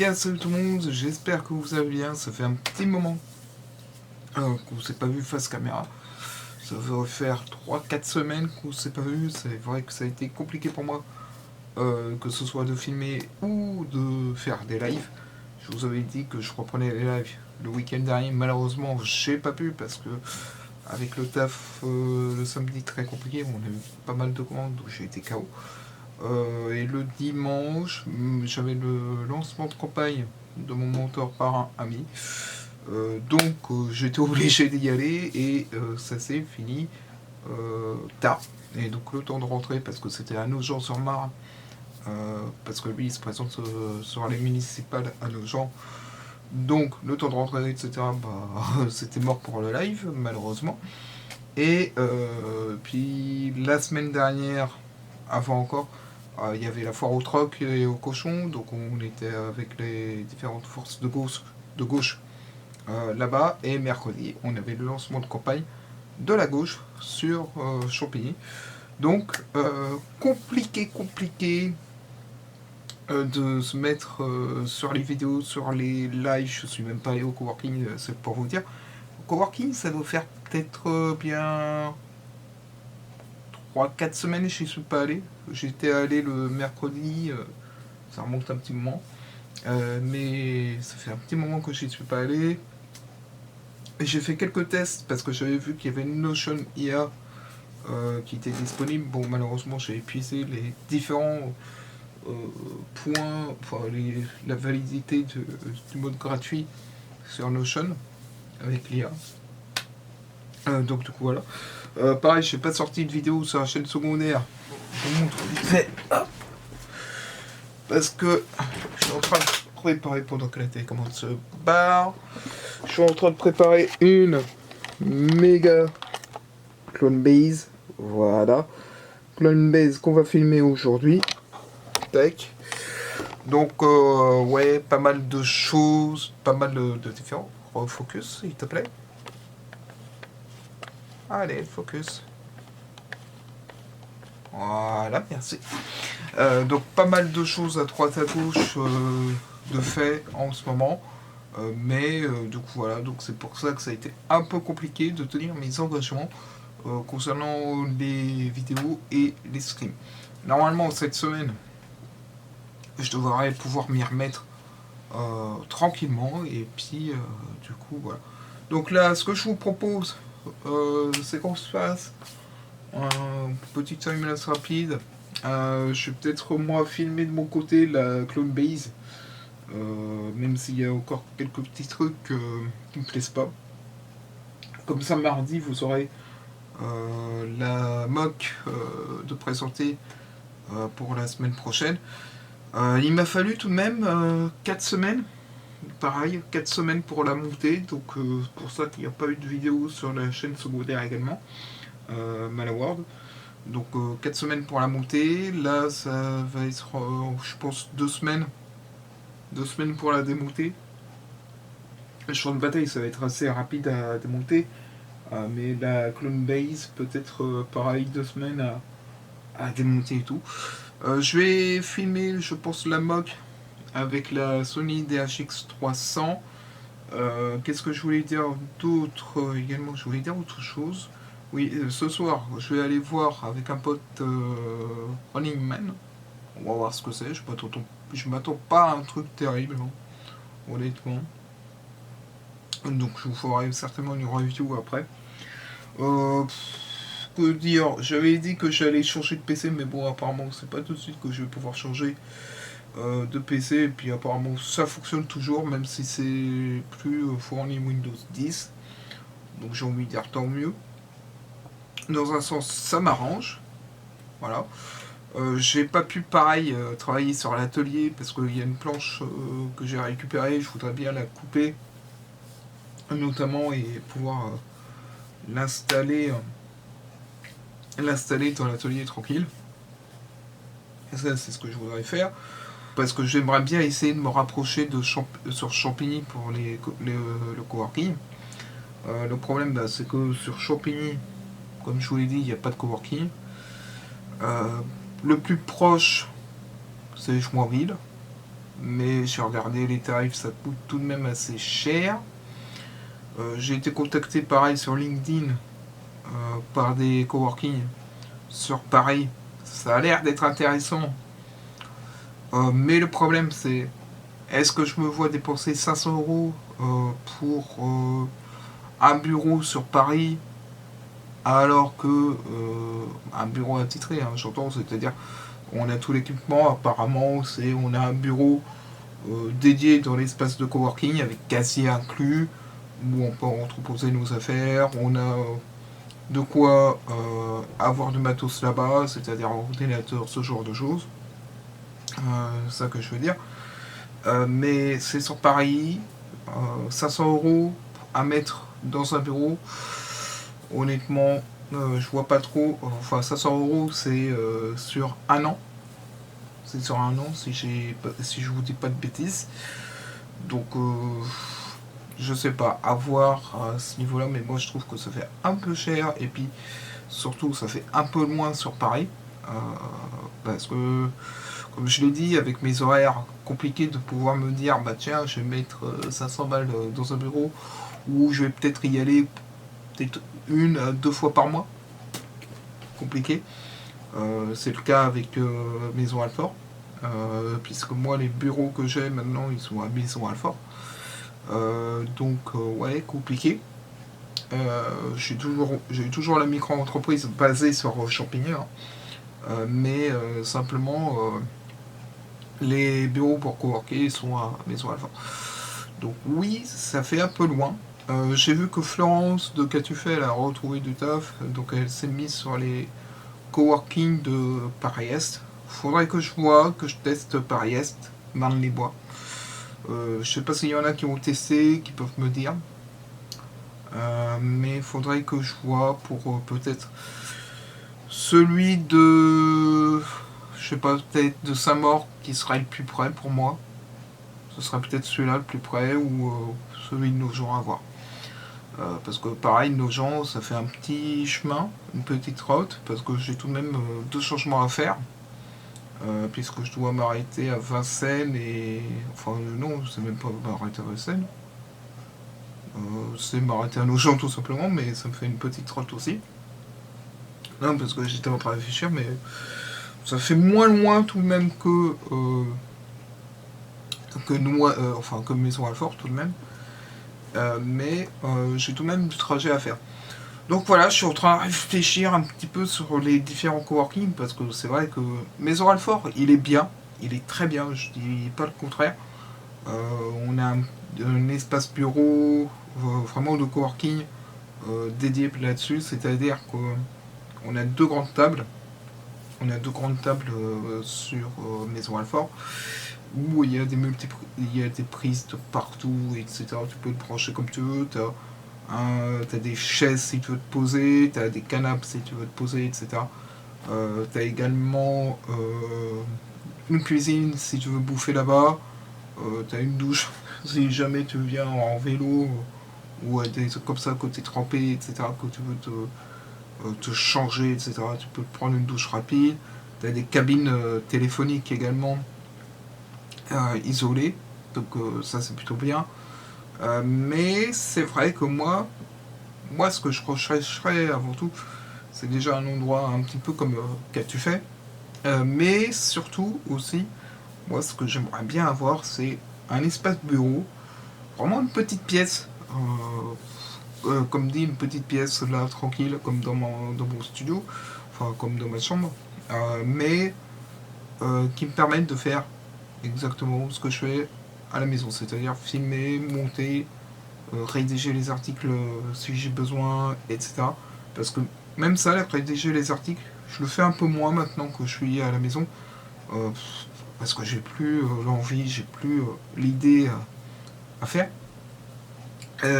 bien, salut tout le monde, j'espère que vous allez bien. Ça fait un petit moment qu'on ne s'est pas vu face caméra. Ça va faire 3-4 semaines qu'on ne s'est pas vu. C'est vrai que ça a été compliqué pour moi, que ce soit de filmer ou de faire des lives. Je vous avais dit que je reprenais les lives le week-end dernier. Malheureusement, j'ai pas pu parce que avec le taf le samedi très compliqué, on a eu pas mal de commandes, donc j'ai été KO. Et le dimanche, j'avais le lancement de campagne de mon mentor par un ami. Donc j'étais obligé d'y aller et ça s'est fini tard. Et donc le temps de rentrer parce que c'était à Nogent-sur-Marne, parce que lui il se présente sur les municipales à Nogent. Donc le temps de rentrer, etc. C'était mort pour le live malheureusement. Et puis la semaine dernière, avant encore, il y avait la foire au troc et au cochon, donc on était avec les différentes forces de gauche là-bas. Et mercredi, on avait le lancement de campagne de la gauche sur Champigny. Donc compliqué de se mettre sur les vidéos, sur les lives. Je suis même pas allé au coworking, c'est pour vous dire. Au coworking, ça doit faire peut-être bien 3-4 semaines et je n'y suis pas allé. J'étais allé le mercredi, ça remonte un petit moment. Mais ça fait un petit moment que je n'y suis pas allé. Et j'ai fait quelques tests parce que j'avais vu qu'il y avait une Notion IA qui était disponible. Bon, malheureusement, j'ai épuisé les différents points, enfin, la validité du mode gratuit sur Notion avec l'IA. Donc, du coup, voilà. Pareil, je n'ai pas sorti de vidéo sur la chaîne secondaire. Je vous montre vite fait. Parce que je suis en train de préparer, pendant que la télécommande se barre, je suis en train de préparer une méga clone base. Voilà. Clone base qu'on va filmer aujourd'hui. Tac. Donc, ouais, pas mal de choses, pas mal de différents. Refocus, s'il te plaît. Allez, focus. Voilà, merci. Donc pas mal de choses à droite à gauche de fait en ce moment. Mais du coup voilà, donc c'est pour ça que ça a été un peu compliqué de tenir mes engagements concernant les vidéos et les streams. Normalement cette semaine, je devrais pouvoir m'y remettre tranquillement et puis du coup voilà. Donc là, ce que je vous propose, c'est qu'on se fasse un petit timelapse rapide. Je vais peut-être moi filmer de mon côté la clone base, même s'il y a encore quelques petits trucs qui me plaisent pas. Comme ça, mardi, vous aurez la mock de présenter pour la semaine prochaine. Il m'a fallu tout de même 4 semaines. Pareil, 4 semaines pour la monter, donc pour ça qu'il n'y a pas eu de vidéo sur la chaîne secondaire également, Malaward. Donc 4 semaines pour la monter. Là, ça va être, je pense, 2 semaines. 2 semaines pour la démonter. Le champ de bataille, ça va être assez rapide à démonter. Mais la clone base, peut-être pareil, 2 semaines à démonter et tout. Je vais filmer, je pense, la mock avec la Sony DHX300. Qu'est-ce que je voulais dire d'autre également? Je voulais dire autre chose. Oui, ce soir, je vais aller voir avec un pote Running Man. On va voir ce que c'est. Je m'attends pas à un truc terrible, hein, honnêtement. Donc je vous ferai certainement une review après. Que dire? J'avais dit que j'allais changer de PC, mais bon, apparemment, c'est pas tout de suite que je vais pouvoir changer de PC. Et puis apparemment, ça fonctionne toujours, même si c'est plus fourni Windows 10. Donc j'ai envie de dire tant mieux. Dans un sens, ça m'arrange. Voilà. J'ai pas pu, pareil, travailler sur l'atelier parce qu'il y a une planche que j'ai récupérée. Je voudrais bien la couper, notamment, et pouvoir l'installer dans l'atelier tranquille. Et ça, c'est ce que je voudrais faire. Parce que j'aimerais bien essayer de me rapprocher sur Champigny pour le coworking. Le problème, c'est que sur Champigny, comme je vous l'ai dit, il n'y a pas de coworking. Le plus proche, c'est Joinville. mais j'ai regardé les tarifs, ça coûte tout de même assez cher. J'ai été contacté pareil sur LinkedIn par des coworking sur Paris. Ça a l'air d'être intéressant. Mais le problème c'est, est-ce que je me vois dépenser 500 € pour un bureau sur Paris alors que un bureau attitré, hein, j'entends, c'est-à-dire on a tout l'équipement, apparemment on a un bureau dédié dans l'espace de coworking avec casier inclus, où on peut entreposer nos affaires, on a de quoi avoir du matos là-bas, c'est-à-dire un ordinateur, ce genre de choses. C'est ça que je veux dire. Mais c'est sur Paris, 500 € à mettre dans un bureau. Honnêtement, je vois pas trop. Enfin, 500 € c'est sur un an. C'est sur un an si je vous dis pas de bêtises. Donc, je sais pas, à voir à ce niveau-là, mais moi je trouve que ça fait un peu cher. Et puis, surtout, ça fait un peu loin sur Paris. Parce que, comme je l'ai dit, avec mes horaires compliqués de pouvoir me dire, bah tiens, je vais mettre 500 balles dans un bureau, ou je vais peut-être y aller peut-être 1 à 2 fois par mois. Compliqué. C'est le cas avec Maison Alfort. Puisque moi, les bureaux que j'ai maintenant, ils sont à Maison Alfort. Donc, ouais, compliqué. J'ai toujours la micro-entreprise basée sur Champigny. Hein. Mais simplement, les bureaux pour coworker sont à Maison Alfort. Donc oui, ça fait un peu loin. J'ai vu que Florence de Qu'as-tu fait, elle a retrouvé du taf, donc elle s'est mise sur les coworking de Paris-Est. Faudrait que je teste Paris-Est, Marne-les-Bois. Je sais pas s'il y en a qui ont testé, qui peuvent me dire. Mais faudrait que je vois pour peut-être celui de... Je sais pas, peut-être de Saint-Maur qui sera le plus près pour moi. Ce sera peut-être celui-là le plus près ou celui de Nogent à voir. Parce que pareil, Nogent, ça fait un petit chemin, une petite route, parce que j'ai tout de même 2 changements à faire. Puisque je dois m'arrêter à Vincennes et... Enfin non, c'est même pas m'arrêter à Vincennes. C'est m'arrêter à Nogent tout simplement, mais ça me fait une petite route aussi. Non, parce que j'étais en train de réfléchir, mais ça fait moins loin tout de même que Maison Alfort tout de même. Mais j'ai tout de même du trajet à faire. Donc voilà, je suis en train de réfléchir un petit peu sur les différents coworking parce que c'est vrai que Maison Alfort, il est bien, il est très bien, je dis pas le contraire. On a un espace bureau, vraiment de coworking dédié là-dessus, c'est-à-dire qu'on a 2 grandes tables. On a 2 grandes tables sur Maison Alfort où il y a des prises de partout, etc. Tu peux te brancher comme tu veux, t'as des chaises si tu veux te poser, t'as des canapes si tu veux te poser, etc. T'as également une cuisine si tu veux bouffer là-bas, t'as une douche si jamais tu viens en vélo ou des trucs comme ça, côté trempé, etc. que tu veux te changer, etc. Tu peux prendre une douche rapide. T'as des cabines téléphoniques également isolées, donc ça c'est plutôt bien. Mais c'est vrai que moi ce que je rechercherais avant tout, c'est déjà un endroit un petit peu comme Qu'as-tu fait, mais surtout aussi, moi ce que j'aimerais bien avoir, c'est un espace bureau, vraiment une petite pièce, comme dit, une petite pièce là tranquille, comme dans mon studio, enfin comme dans ma chambre, mais qui me permettent de faire exactement ce que je fais à la maison, c'est-à-dire filmer, monter, rédiger les articles si j'ai besoin, etc. Parce que même ça, rédiger les articles, je le fais un peu moins maintenant que je suis à la maison, euh, parce que j'ai plus l'envie, j'ai plus l'idée à faire.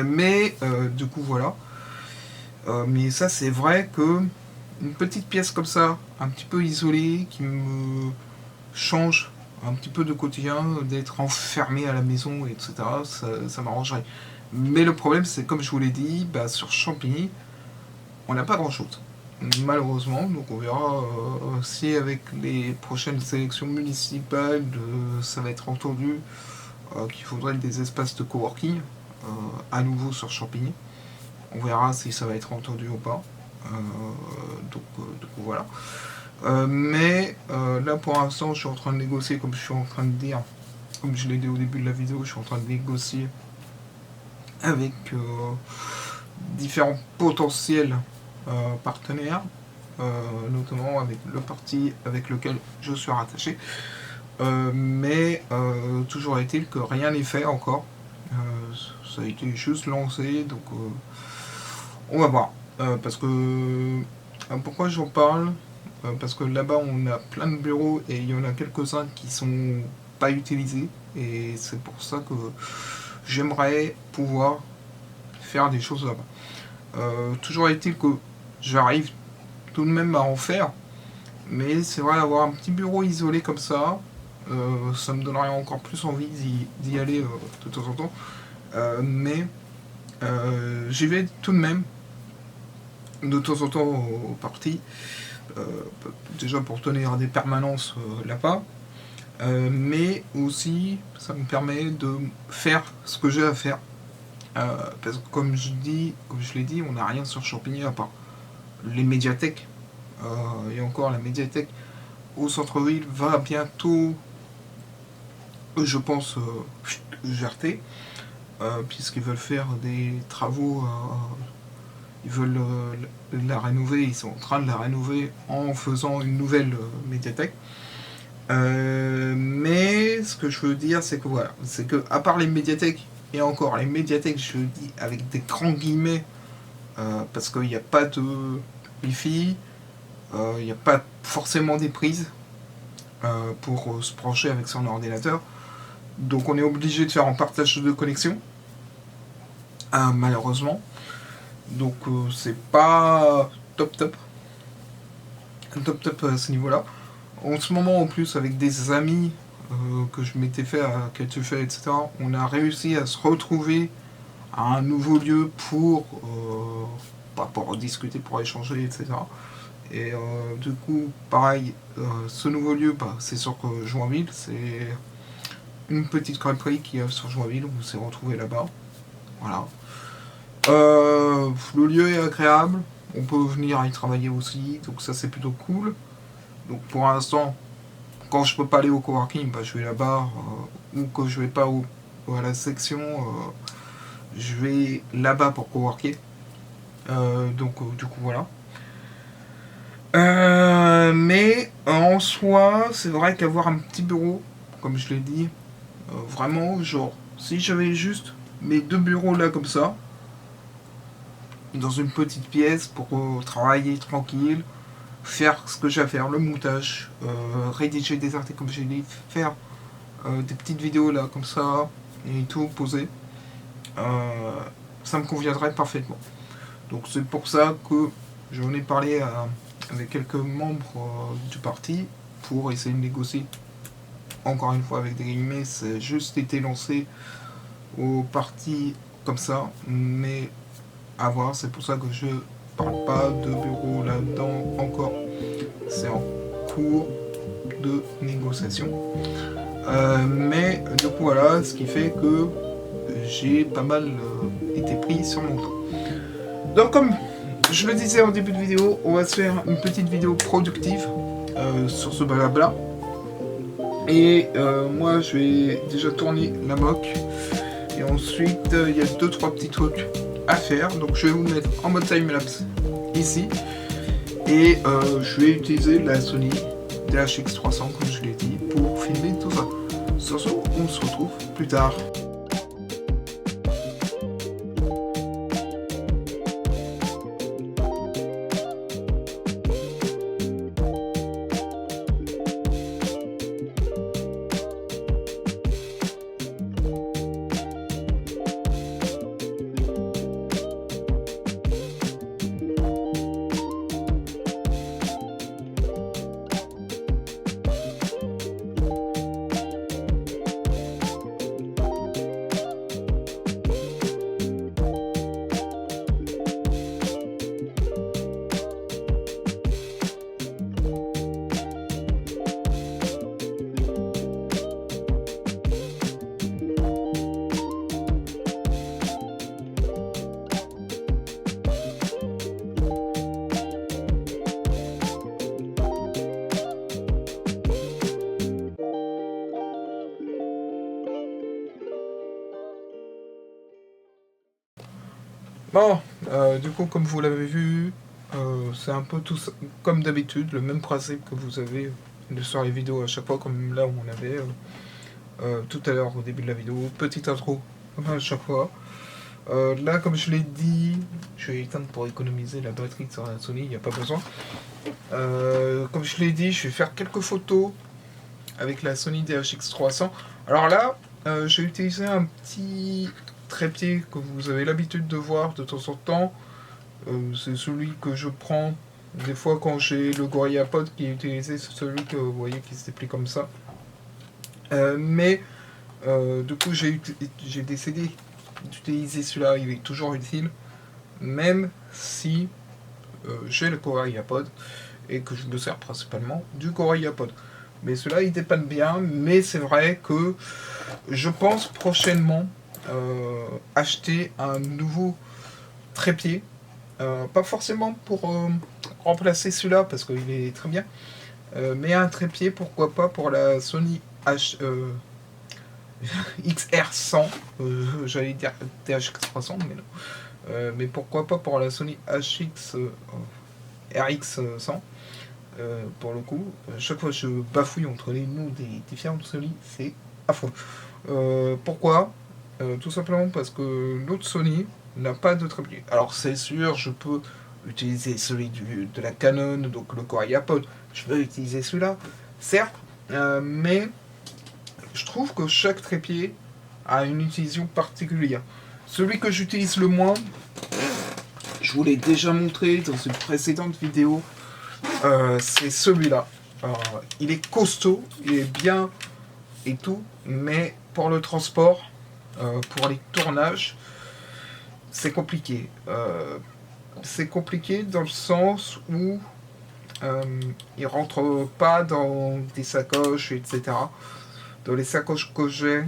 Mais du coup voilà. Mais ça c'est vrai que une petite pièce comme ça, un petit peu isolée, qui me change un petit peu de quotidien, d'être enfermé à la maison, etc. Ça m'arrangerait. Mais le problème, c'est comme je vous l'ai dit, bah, sur Champigny, on n'a pas grand-chose. malheureusement. Donc on verra si avec les prochaines élections municipales, ça va être entendu qu'il faudrait des espaces de coworking à nouveau sur Champigny. On verra si ça va être entendu ou pas. Donc voilà. Mais là pour l'instant je suis en train de négocier, comme je suis en train de dire, comme je l'ai dit au début de la vidéo, je suis en train de négocier avec différents potentiels partenaires, notamment avec le parti avec lequel je suis rattaché. Mais toujours est-il que rien n'est fait encore. Ça a été juste lancé, donc on va voir. Parce que pourquoi j'en parle, parce que là-bas on a plein de bureaux et il y en a quelques-uns qui sont pas utilisés, et c'est pour ça que j'aimerais pouvoir faire des choses là-bas. Toujours est-il que j'arrive tout de même à en faire, mais c'est vrai, avoir un petit bureau isolé comme ça, ça me donnerait encore plus envie d'y aller de temps en temps. Mais j'y vais tout de même de temps en temps au parti, déjà pour tenir des permanences là-bas, mais aussi ça me permet de faire ce que j'ai à faire. Parce que comme je l'ai dit, on n'a rien sur Champigny à part les médiathèques. Et encore, la médiathèque au centre-ville va bientôt, je pense, jarter, puisqu'ils veulent faire des travaux, ils veulent la rénover, ils sont en train de la rénover en faisant une nouvelle médiathèque. Mais ce que je veux dire, c'est que voilà, c'est que à part les médiathèques, et encore les médiathèques, je le dis avec des grands guillemets, parce qu'il n'y a pas de wifi, il n'y a pas forcément des prises pour se brancher avec son ordinateur, donc on est obligé de faire un partage de connexion, malheureusement. Donc c'est pas top à ce niveau-là. En ce moment, en plus, avec des amis que je m'étais fait à Ketufet, etc., on a réussi à se retrouver à un nouveau lieu pour discuter, pour échanger, etc. Et du coup, pareil, ce nouveau lieu, c'est sur Joinville, c'est une petite crêperie qui est sur Joinville, on s'est retrouvé là-bas. Voilà. Le lieu est agréable, on peut venir y travailler aussi, donc ça c'est plutôt cool. Donc pour l'instant, quand je peux pas aller au coworking, je vais là-bas, ou quand je vais pas à la section, je vais là-bas pour coworker. Donc du coup voilà. Mais en soi, c'est vrai qu'avoir un petit bureau, comme je l'ai dit, vraiment, genre, si j'avais juste mes 2 bureaux là comme ça, dans une petite pièce pour travailler tranquille, faire ce que j'ai à faire, le montage, rédiger des articles comme j'ai dit, faire des petites vidéos là comme ça, et tout, poser, ça me conviendrait parfaitement. Donc c'est pour ça que j'en ai parlé avec quelques membres du parti pour essayer de négocier. Encore une fois avec des guillemets, c'est juste été lancé au parti comme ça, mais à voir, c'est pour ça que je parle pas de bureau là-dedans encore. C'est en cours de négociation. Mais du coup voilà, ce qui fait que j'ai pas mal été pris sur mon temps. Donc comme je le disais en début de vidéo, on va se faire une petite vidéo productive sur ce blabla. Et moi je vais déjà tourner la mock. Et ensuite il y a 2-3 petits trucs à faire. Donc je vais vous mettre en mode timelapse ici. Et je vais utiliser la Sony DHX300 comme je l'ai dit pour filmer tout ça. Sur ce, on se retrouve plus tard. Bon, du coup, comme vous l'avez vu, c'est un peu tout ça, comme d'habitude, le même principe que vous avez sur les vidéos à chaque fois, comme là où on avait tout à l'heure au début de la vidéo, petite intro, comme à chaque fois. Là, comme je l'ai dit, je vais éteindre pour économiser la batterie sur la Sony, il n'y a pas besoin. Comme je l'ai dit, je vais faire quelques photos avec la Sony DHX300. Alors là, j'ai utilisé un petit trépied que vous avez l'habitude de voir de temps en temps. C'est celui que je prends des fois quand j'ai le GorillaPod qui est utilisé, c'est celui que vous voyez qui se déplie comme ça. Mais du coup, j'ai décidé d'utiliser celui-là, il est toujours utile, même si j'ai le GorillaPod et que je me sers principalement du GorillaPod. Mais celui-là, il dépanne bien, mais c'est vrai que je pense prochainement acheter un nouveau trépied. Pas forcément pour remplacer celui-là, parce qu'il est très bien, mais un trépied, pourquoi pas, pour la Sony XR100, j'allais dire THX300, mais non. Mais pourquoi pas pour la Sony RX100, pour le coup. Chaque fois je bafouille entre les noms des différentes Sony, c'est affreux. Pourquoi Tout simplement parce que l'autre Sony n'a pas de trépied. Alors c'est sûr, je peux utiliser celui de la Canon, donc le GorillaPod, je peux utiliser celui-là, certes, mais je trouve que chaque trépied a une utilisation particulière. Celui que j'utilise le moins, je vous l'ai déjà montré dans une précédente vidéo, c'est celui-là. Il est costaud, il est bien et tout, mais pour le transport, pour les tournages, c'est compliqué. C'est compliqué dans le sens où il rentre pas dans des sacoches, etc. Dans les sacoches que j'ai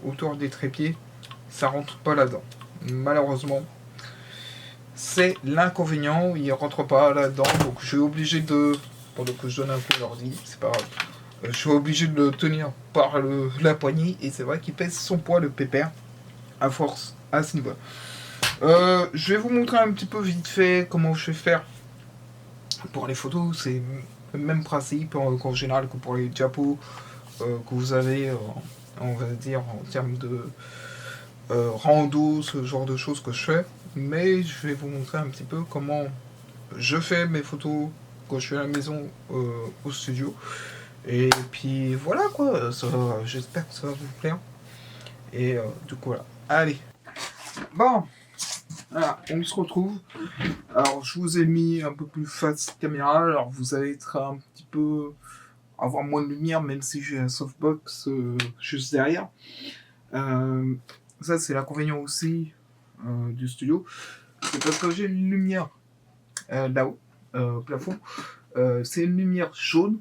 autour des trépieds, ça rentre pas là-dedans. Malheureusement, c'est l'inconvénient, il rentre pas là-dedans, donc je suis obligé de, pendant que je donne un coup à l'ordi, c'est pas grave, je suis obligé de le tenir par la poignée, et c'est vrai qu'il pèse son poids, le pépère, à force, à ce niveau. Je vais vous montrer un petit peu vite fait comment je vais faire pour les photos. C'est le même principe qu'en général que pour les diapos que vous avez, on va dire, en termes de rando, ce genre de choses que je fais. Mais je vais vous montrer un petit peu comment je fais mes photos quand je suis à la maison, au studio. Et puis voilà quoi, j'espère que ça va vous plaire. Et du coup voilà. Allez. Bon, voilà, on se retrouve. Alors je vous ai mis un peu plus face caméra, alors vous allez être un petit peu avoir moins de lumière, même si j'ai un softbox juste derrière. Ça c'est l'inconvénient aussi du studio. C'est parce que j'ai une lumière là-haut, au plafond. C'est une lumière jaune,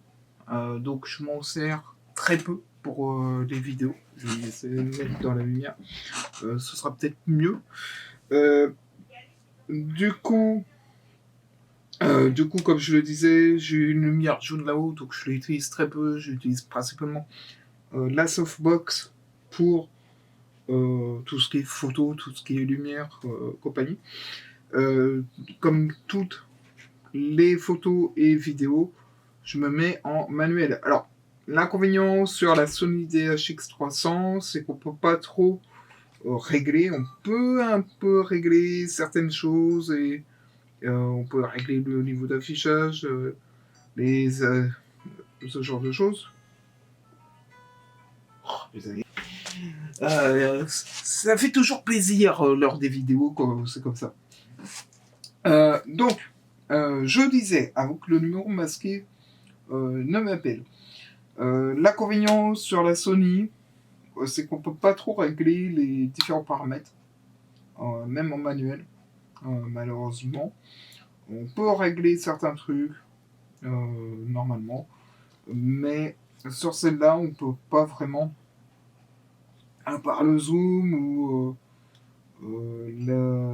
donc je m'en sers très peu pour les vidéos. Je vais essayer de mettre dans la lumière. Ce sera peut-être mieux. Euh, du coup, comme je le disais, j'ai une lumière jaune là-haut, donc je l'utilise très peu. J'utilise principalement la softbox pour tout ce qui est photo, tout ce qui est lumière, compagnie. Comme toutes les photos et vidéos, je me mets en manuel. Alors, l'inconvénient sur la Sony DHX300, c'est qu'on peut pas trop régler. On peut un peu régler certaines choses et on peut régler le niveau d'affichage, ce genre de choses. Ça fait toujours plaisir lors des vidéos quand c'est comme ça. Donc, je disais, avant que le numéro masqué ne m'appelle. L'inconvénient sur la Sony, c'est qu'on peut pas trop régler les différents paramètres, même en manuel, malheureusement. On peut régler certains trucs, normalement, mais sur celle-là, on peut pas vraiment, à part le zoom ou la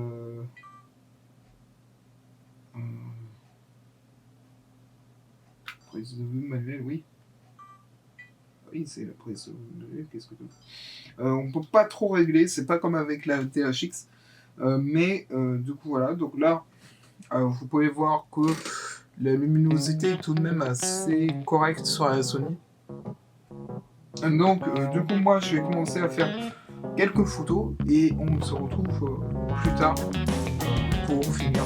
prise de vue manuelle, oui. Oui, c'est la prise de vue, qu'est-ce que tu veux. On peut pas trop régler, c'est pas comme avec la THX. Du coup, voilà. Donc là, vous pouvez voir que la luminosité est tout de même assez correcte sur la Sony. Donc, du coup, moi, je vais commencer à faire quelques photos et on se retrouve plus tard pour finir.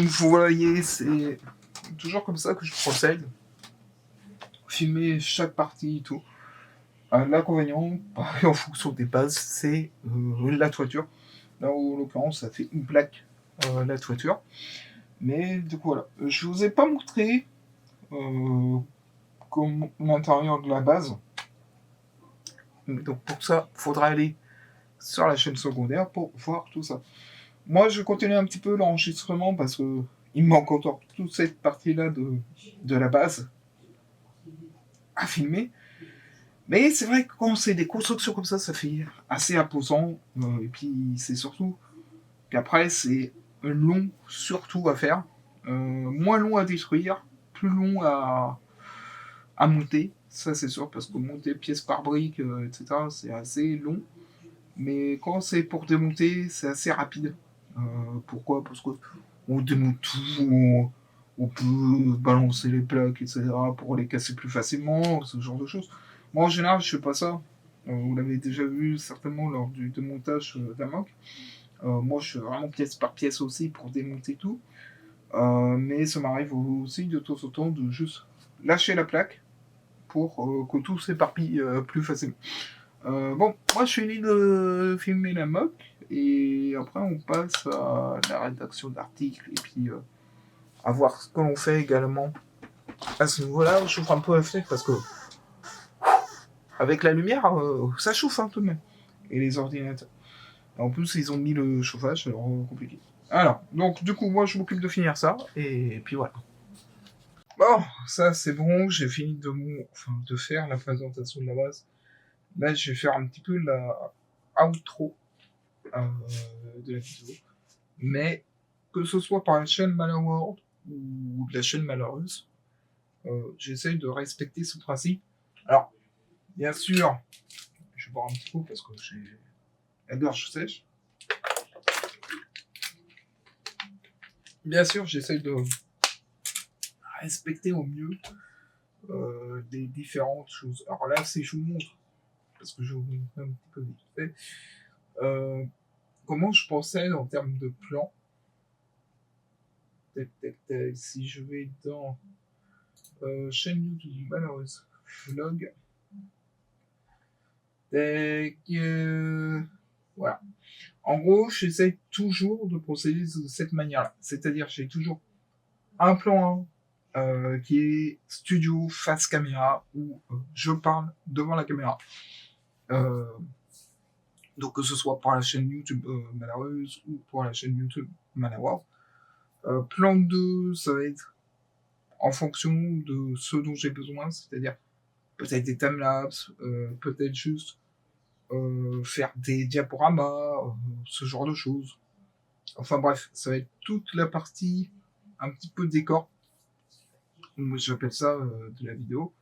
vous voyez, c'est toujours comme ça que je procède. Filmer chaque partie et tout. L'inconvénient, pareil en fonction des bases, c'est la toiture. Là, en l'occurrence, ça fait une plaque, la toiture. Mais du coup, voilà. Je vous ai pas montré comme l'intérieur de la base. Donc pour ça, il faudra aller sur la chaîne secondaire pour voir tout ça. Moi, je continue un petit peu l'enregistrement parce que il me manque encore toute cette partie-là de la base à filmer. Mais c'est vrai que quand c'est des constructions comme ça fait assez imposant. Et puis c'est surtout qu'après, c'est long surtout à faire. Moins long à détruire, plus long à monter. Ça, c'est sûr, parce que monter pièce par brique, etc., c'est assez long. Mais quand c'est pour démonter, c'est assez rapide. Pourquoi? Parce que on démonte tout, on peut balancer les plaques, etc., pour les casser plus facilement, ce genre de choses. Moi, en général, je fais pas ça. Vous l'avez déjà vu certainement lors du démontage d'un Mac. Moi, je fais vraiment pièce par pièce aussi pour démonter tout. Mais ça m'arrive aussi de temps en temps de juste lâcher la plaque pour que tout s'éparpille plus facilement. Bon, moi je finis de filmer la mock et après on passe à la rédaction d'articles et puis à voir ce que l'on fait également. À ce niveau-là, je chauffe un peu la fenêtre parce que avec la lumière, ça chauffe tout de même. Et les ordinateurs. En plus, ils ont mis le chauffage, alors compliqué. Alors, donc du coup, moi je m'occupe de finir ça et puis voilà. Bon, ça c'est bon, j'ai fini de faire la présentation de la base. Là, je vais faire un petit peu la outro de la vidéo. Mais que ce soit par la chaîne Malworld ou de la chaîne Malheureuse, j'essaye de respecter ce principe. Alors, bien sûr, je vais boire un petit coup parce que j'ai la gorge sèche. Bien sûr, j'essaye de respecter au mieux les différentes choses. Alors là, si je vous montre, parce que je vous montre un petit peu vite fait, comment je procède en termes de plan. Si je vais dans chaîne YouTube Malheureuse Vlog, voilà. En gros, j'essaie toujours de procéder de cette manière-là. C'est-à-dire, j'ai toujours un plan qui est studio face caméra où je parle devant la caméra. Donc que ce soit pour la chaîne YouTube Malheureuse ou pour la chaîne YouTube Malheureuse. Plan 2, ça va être en fonction de ce dont j'ai besoin, c'est-à-dire peut-être des timelapses, peut-être juste faire des diaporamas, ce genre de choses. Enfin bref, ça va être toute la partie un petit peu décor. Moi j'appelle ça de la vidéo.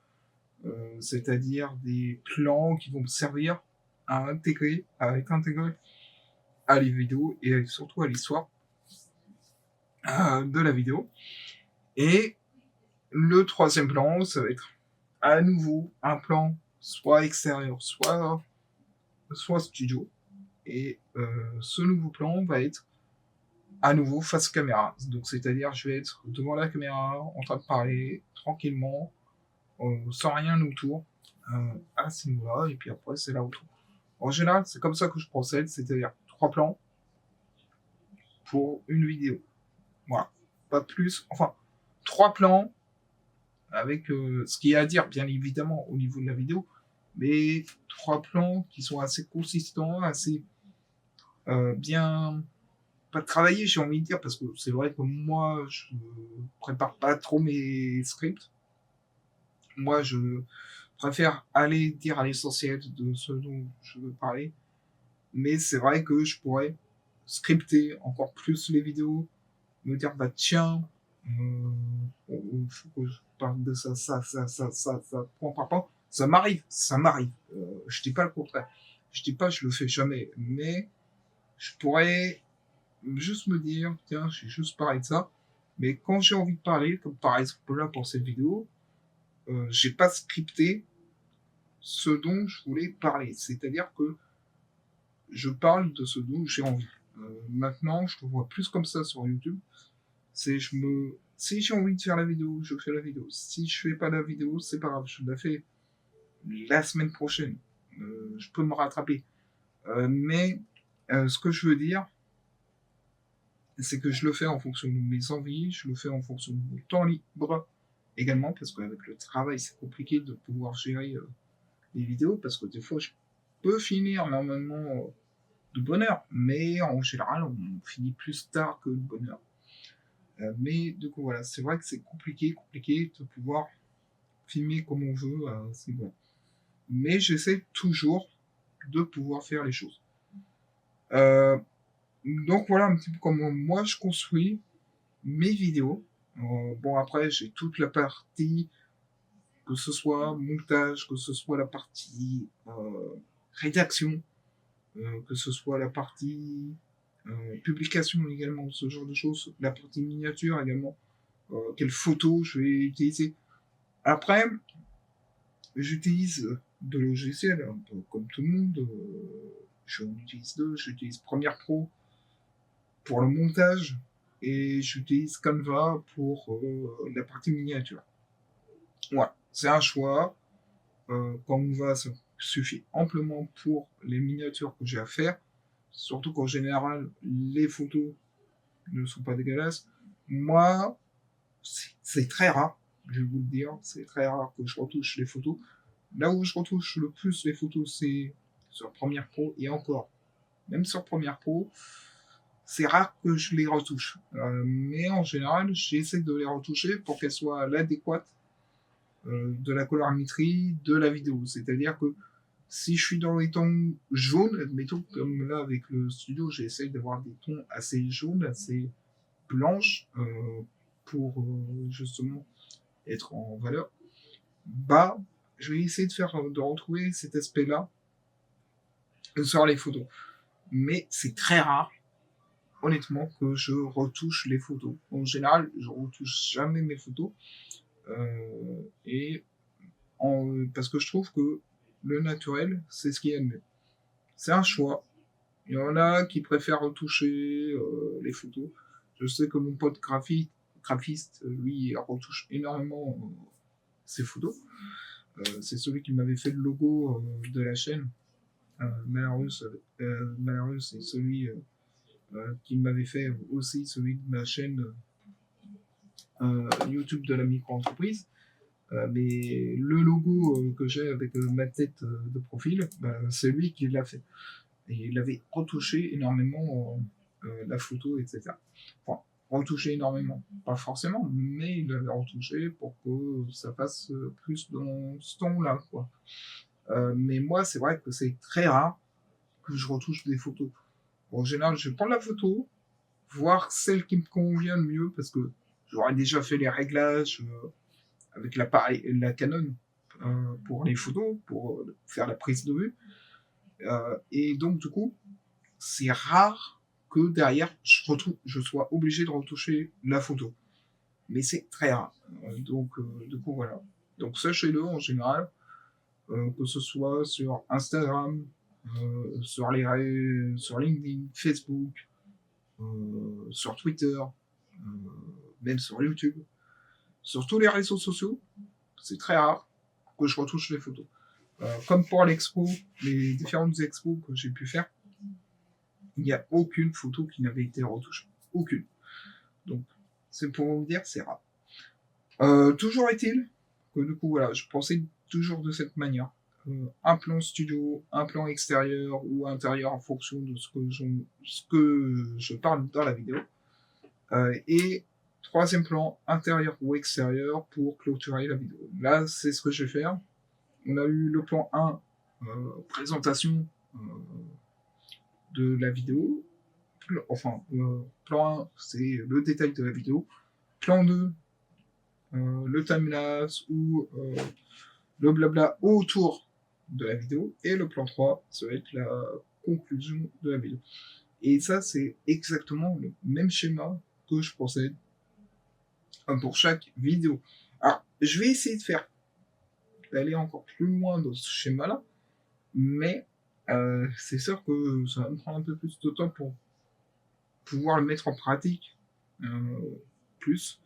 C'est-à-dire des plans qui vont me servir à être intégrés à les vidéos et surtout à l'histoire de la vidéo. Et le troisième plan, ça va être à nouveau un plan soit extérieur, soit studio. Et ce nouveau plan va être à nouveau face caméra. Donc c'est-à-dire je vais être devant la caméra en train de parler tranquillement, sans rien autour, à ce niveau-là, et puis après c'est là autour. En général, c'est comme ça que je procède, c'est-à-dire 3 plans pour une vidéo. Voilà. Pas plus. Enfin, 3 plans avec ce qu'il y a à dire, bien évidemment, au niveau de la vidéo, mais 3 plans qui sont assez consistants, assez bien pas travailler, j'ai envie de dire, parce que c'est vrai que moi, je prépare pas trop mes scripts. Moi, je préfère aller dire à l'essentiel de ce dont je veux parler. Mais c'est vrai que je pourrais scripter encore plus les vidéos, me dire, bah tiens, faut que je parle de ça, point par point. Ça m'arrive. Je dis pas le contraire. Je dis pas, je le fais jamais. Mais je pourrais juste me dire, tiens, j'ai juste parlé de ça. Mais quand j'ai envie de parler, comme par exemple là pour cette vidéo, j'ai pas scripté ce dont je voulais parler. C'est-à-dire que je parle de ce dont j'ai envie. Maintenant, je le vois plus comme ça sur YouTube. Si j'ai envie de faire la vidéo, je fais la vidéo. Si je fais pas la vidéo, c'est pas grave, je la fais la semaine prochaine. Je peux me rattraper. Mais ce que je veux dire, c'est que je le fais en fonction de mes envies, je le fais en fonction de mon temps libre également, parce qu'avec le travail, c'est compliqué de pouvoir gérer les vidéos, parce que des fois, je peux finir normalement de bonne heure, mais en général, on finit plus tard que de bonne heure. Mais du coup, voilà, c'est vrai que c'est compliqué de pouvoir filmer comme on veut, c'est bon. Mais j'essaie toujours de pouvoir faire les choses. Euh, donc voilà un petit peu comment moi je construis mes vidéos. Bon, après, j'ai toute la partie, que ce soit montage, que ce soit la partie rédaction, que ce soit la partie publication également, ce genre de choses, la partie miniature également, quelles photos je vais utiliser. Après, j'utilise de logiciels, un peu comme tout le monde. J'en utilise deux. J'utilise Premiere Pro pour le montage et j'utilise Canva pour la partie miniature. Voilà, c'est un choix. Canva, ça suffit amplement pour les miniatures que j'ai à faire. Surtout qu'en général, les photos ne sont pas dégueulasses. Moi, c'est très rare, je vais vous le dire, c'est très rare que je retouche les photos. Là où je retouche le plus les photos, c'est sur Premiere Pro, et encore, même sur Premiere Pro, c'est rare que je les retouche. Mais en général, j'essaie de les retoucher pour qu'elles soient à l'adéquate de la colorimétrie de la vidéo. C'est-à-dire que si je suis dans les tons jaunes, admettons, comme là avec le studio, j'essaie d'avoir des tons assez jaunes, assez blanches, pour justement être en valeur, bah, je vais essayer de retrouver cet aspect-là sur les photos. Mais c'est très rare, honnêtement, que je retouche les photos. En général, je retouche jamais mes photos. Et parce que je trouve que le naturel, c'est ce qui est le mieux. C'est un choix. Il y en a qui préfèrent retoucher les photos. Je sais que mon pote graphiste, lui, il retouche énormément ses photos. C'est celui qui m'avait fait le logo de la chaîne. Malheureux, c'est celui qui m'avait fait aussi celui de ma chaîne YouTube de la micro-entreprise. Mais le logo que j'ai avec ma tête de profil, c'est lui qui l'a fait. Et il avait retouché énormément la photo, etc. Enfin, retouché énormément, pas forcément, mais il l'avait retouché pour que ça passe plus dans ce ton-là, quoi. Mais moi, c'est vrai que c'est très rare que je retouche des photos. En général, je vais prendre la photo, voir celle qui me convient le mieux, parce que j'aurais déjà fait les réglages avec l'appareil, la Canon, pour les photos, pour faire la prise de vue. Et donc, du coup, c'est rare que derrière, je sois obligé de retoucher la photo. Mais c'est très rare. Donc, du coup, voilà. Donc, sachez-le en général, que ce soit sur Instagram, sur sur LinkedIn, Facebook, sur Twitter, même sur YouTube, sur tous les réseaux sociaux, c'est très rare que je retouche les photos. Comme pour l'expo, les différentes expos que j'ai pu faire, il n'y a aucune photo qui n'avait été retouchée. Aucune. Donc, c'est pour vous dire, c'est rare. Toujours est-il que du coup, voilà, je pensais toujours de cette manière. Un plan studio, un plan extérieur ou intérieur en fonction de ce que je parle dans la vidéo. Et troisième plan, intérieur ou extérieur pour clôturer la vidéo. Là, c'est ce que je vais faire. On a eu le plan 1, présentation de la vidéo. Enfin, plan 1, c'est le détail de la vidéo. Plan 2, le timelapse ou le blabla autour de la vidéo. Et le plan 3, ça va être la conclusion de la vidéo. Et ça, c'est exactement le même schéma que je procède pour chaque vidéo. Alors, je vais essayer d'aller encore plus loin dans ce schéma-là, mais c'est sûr que ça va me prendre un peu plus de temps pour pouvoir le mettre en pratique. plus,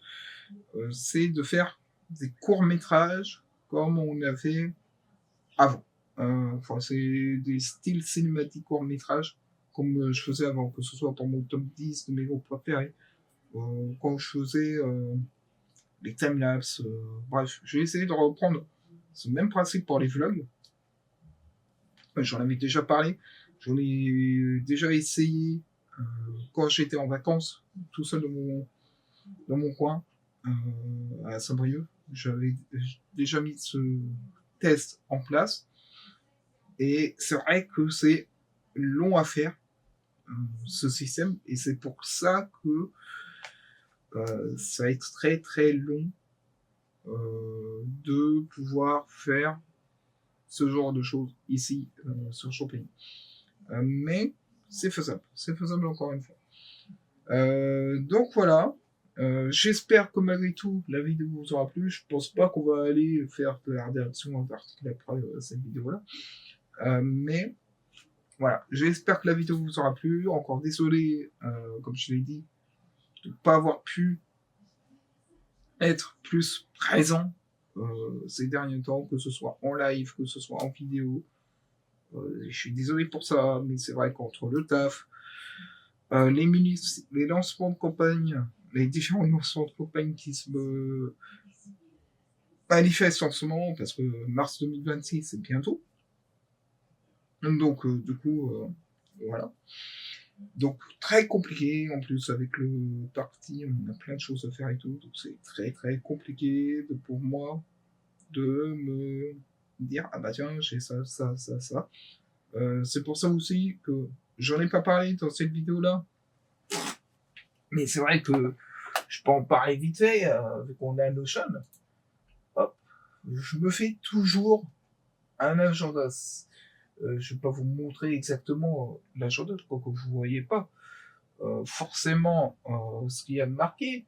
c'est de faire des courts-métrages comme on avait avant. Enfin, c'est des styles cinématiques courts-métrages comme je faisais avant, que ce soit pour mon top 10 de mes groupes préférés, quand je faisais les timelapses, bref, j'ai essayé de reprendre ce même principe pour les vlogs. J'en avais déjà parlé, j'en ai déjà essayé quand j'étais en vacances, tout seul dans mon coin, à Saint-Brieuc. J'avais déjà mis ce test en place. Et c'est vrai que c'est long à faire, ce système. Et c'est pour ça que ça va être très très long de pouvoir faire ce genre de choses ici sur Champigny. Mais c'est faisable encore une fois. Donc voilà, j'espère que malgré tout la vidéo vous aura plu. Je pense pas qu'on va aller faire de la rédaction d'articles après cette vidéo-là. Mais voilà, j'espère que la vidéo vous aura plu. Encore désolé, comme je l'ai dit, de ne pas avoir pu être plus présent ces derniers temps, que ce soit en live, que ce soit en vidéo. Je suis désolé pour ça, mais c'est vrai qu'entre le taf, les lancements de campagne, les différents lancements de campagne qui se manifestent en ce moment, parce que mars 2026, c'est bientôt. Donc, du coup, voilà. Donc, très compliqué, en plus, avec le parti, on a plein de choses à faire et tout, donc c'est très, très compliqué pour moi de me dire, ah bah tiens, j'ai ça. C'est pour ça aussi que j'en ai pas parlé dans cette vidéo-là, mais c'est vrai que je peux en parler vite fait, vu qu'on a Notion. Hop, je me fais toujours un agenda. Je vais pas vous montrer exactement l'agenda, quoi que vous voyez pas forcément ce qu'il y a de marqué,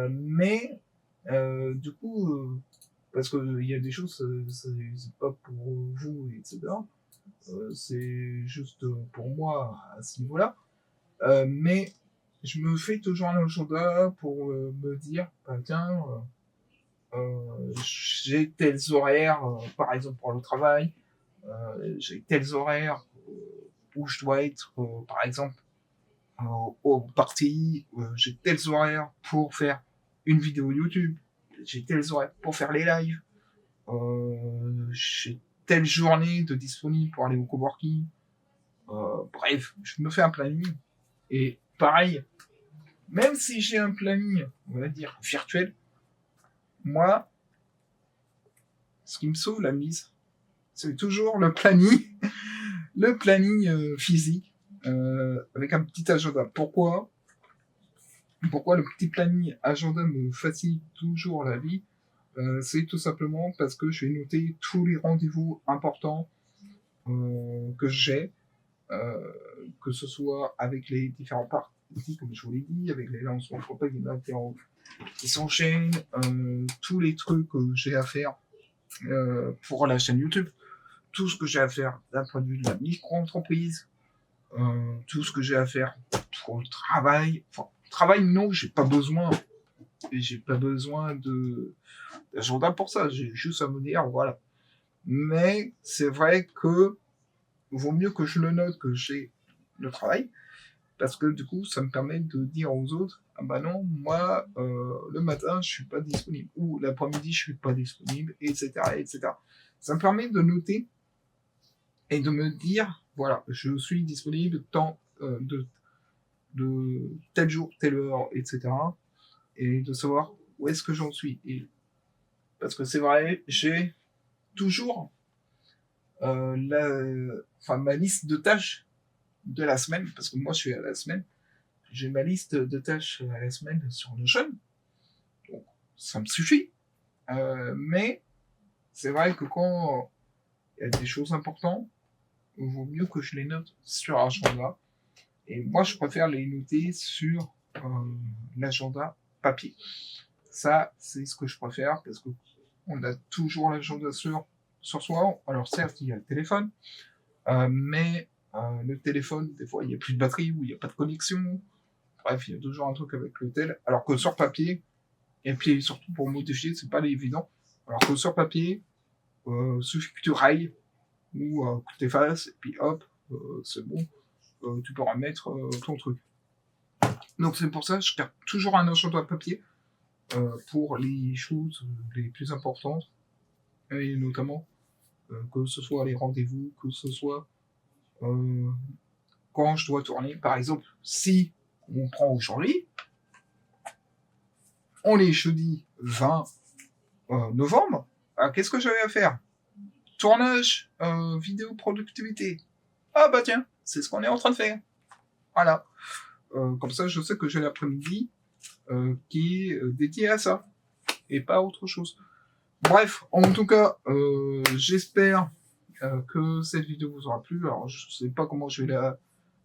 mais du coup, parce qu'il y a des choses, c'est pas pour vous, etc. C'est juste pour moi à ce niveau-là. Mais je me fais toujours un agenda pour me dire, bah, tiens, j'ai tels horaires, par exemple pour le travail, j'ai tels horaires où je dois être, par exemple, au parti, j'ai tels horaires pour faire une vidéo YouTube, j'ai tels horaires pour faire les lives, j'ai telle journée de disponible pour aller au coworking. Bref, je me fais un planning. Et pareil, même si j'ai un planning, on va dire, virtuel, moi, ce qui me sauve la mise, c'est toujours le planning, le planning physique, avec un petit agenda. Pourquoi le petit planning agenda me facilite toujours la vie? C'est tout simplement parce que je vais noter tous les rendez-vous importants que j'ai, euh, que ce soit avec les différents parties, comme je vous l'ai dit, avec les lancements de campagne qui s'enchaînent, tous les trucs que j'ai à faire pour la chaîne YouTube, tout ce que j'ai à faire d'un point de vue de la micro-entreprise, tout ce que j'ai à faire pour le travail. Enfin, travail, non, j'ai pas besoin d'agenda pour ça. J'ai juste à me dire, voilà. Mais c'est vrai que vaut mieux que je le note que j'ai le travail, parce que du coup, ça me permet de dire aux autres, ah bah non, moi, le matin, je suis pas disponible, ou l'après-midi, je suis pas disponible, etc., etc. Ça me permet de noter et de me dire, voilà, je suis disponible tant de tel jour, telle heure, etc. Et de savoir où est-ce que j'en suis. Et parce que c'est vrai, j'ai toujours ma liste de tâches de la semaine, parce que moi je suis à la semaine, j'ai ma liste de tâches à la semaine sur Notion, donc ça me suffit. Mais c'est vrai que quand il y a des choses importantes, il vaut mieux que je les note sur agenda. Et moi je préfère les noter sur l'agenda papier. Ça, c'est ce que je préfère, parce que on a toujours l'agenda sur soi. Alors certes, il y a le téléphone, mais le téléphone, des fois, il n'y a plus de batterie ou il n'y a pas de connexion. bref, il y a toujours un truc avec l'hôtel. Alors que sur papier, et puis surtout pour modifier, c'est pas évident. Alors que sur papier, suffit que tu railles ou que tu effaces, et puis hop, c'est bon, tu peux remettre ton truc. Donc c'est pour ça que je garde toujours un agenda papier pour les choses les plus importantes, et notamment que ce soit les rendez-vous, que ce soit quand je dois tourner. Par exemple, si on prend aujourd'hui, on est jeudi 20 novembre, qu'est-ce que j'avais à faire? Tournage, vidéo productivité. Ah bah tiens, c'est ce qu'on est en train de faire. Voilà. Comme ça, je sais que j'ai l'après-midi qui est dédié à ça et pas à autre chose. Bref, en tout cas, j'espère que cette vidéo vous aura plu. Alors, je sais pas comment je vais la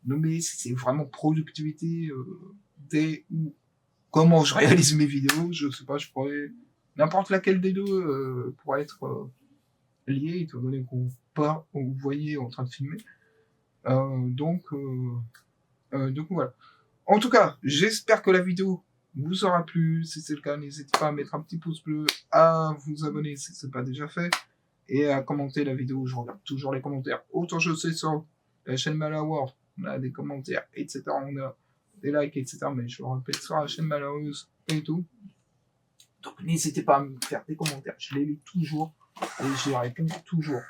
nommer, si c'est vraiment productivité ou comment je réalise mes vidéos. Je sais pas, je pourrais n'importe laquelle des deux pourrait être liée, étant donné qu'on pas, vous voyez en train de filmer. Donc voilà. En tout cas, j'espère que la vidéo vous aura plu. Si c'est le cas, n'hésitez pas à mettre un petit pouce bleu, à vous abonner si ce n'est pas déjà fait, et à commenter la vidéo. Je regarde toujours les commentaires. Autant je sais sur la chaîne Malawar, on a des commentaires, etc. On a des likes, etc. Mais je le répète, sur la chaîne Malheureuse et tout. Donc n'hésitez pas à me faire des commentaires. Je les lis toujours et j'y réponds toujours.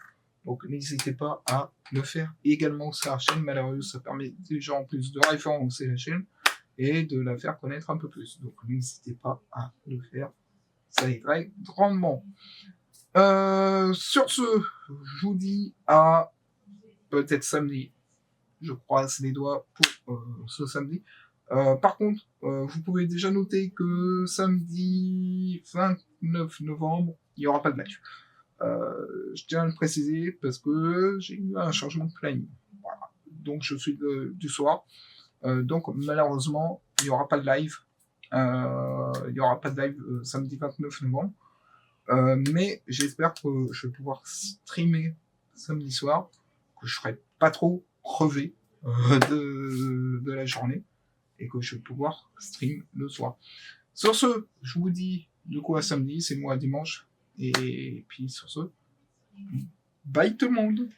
Donc n'hésitez pas à le faire également sur la chaîne Malheureuse. Ça permet déjà en plus de référencer la chaîne et de la faire connaître un peu plus. Donc n'hésitez pas à le faire. Ça aiderait grandement. Sur ce, je vous dis à peut-être samedi. Je croise les doigts pour ce samedi. Par contre, vous pouvez déjà noter que samedi 29 novembre, il n'y aura pas de match. Je tiens à le préciser parce que j'ai eu un changement de planning. Voilà. Donc je suis du soir. Donc malheureusement, il n'y aura pas de live. Il n'y aura pas de live samedi 29 novembre. Mais j'espère que je vais pouvoir streamer samedi soir, que je ne serai pas trop crevé de la journée et que je vais pouvoir stream le soir. Sur ce, je vous dis du coup à samedi, c'est moi dimanche. Et puis sur ce, bye tout le monde!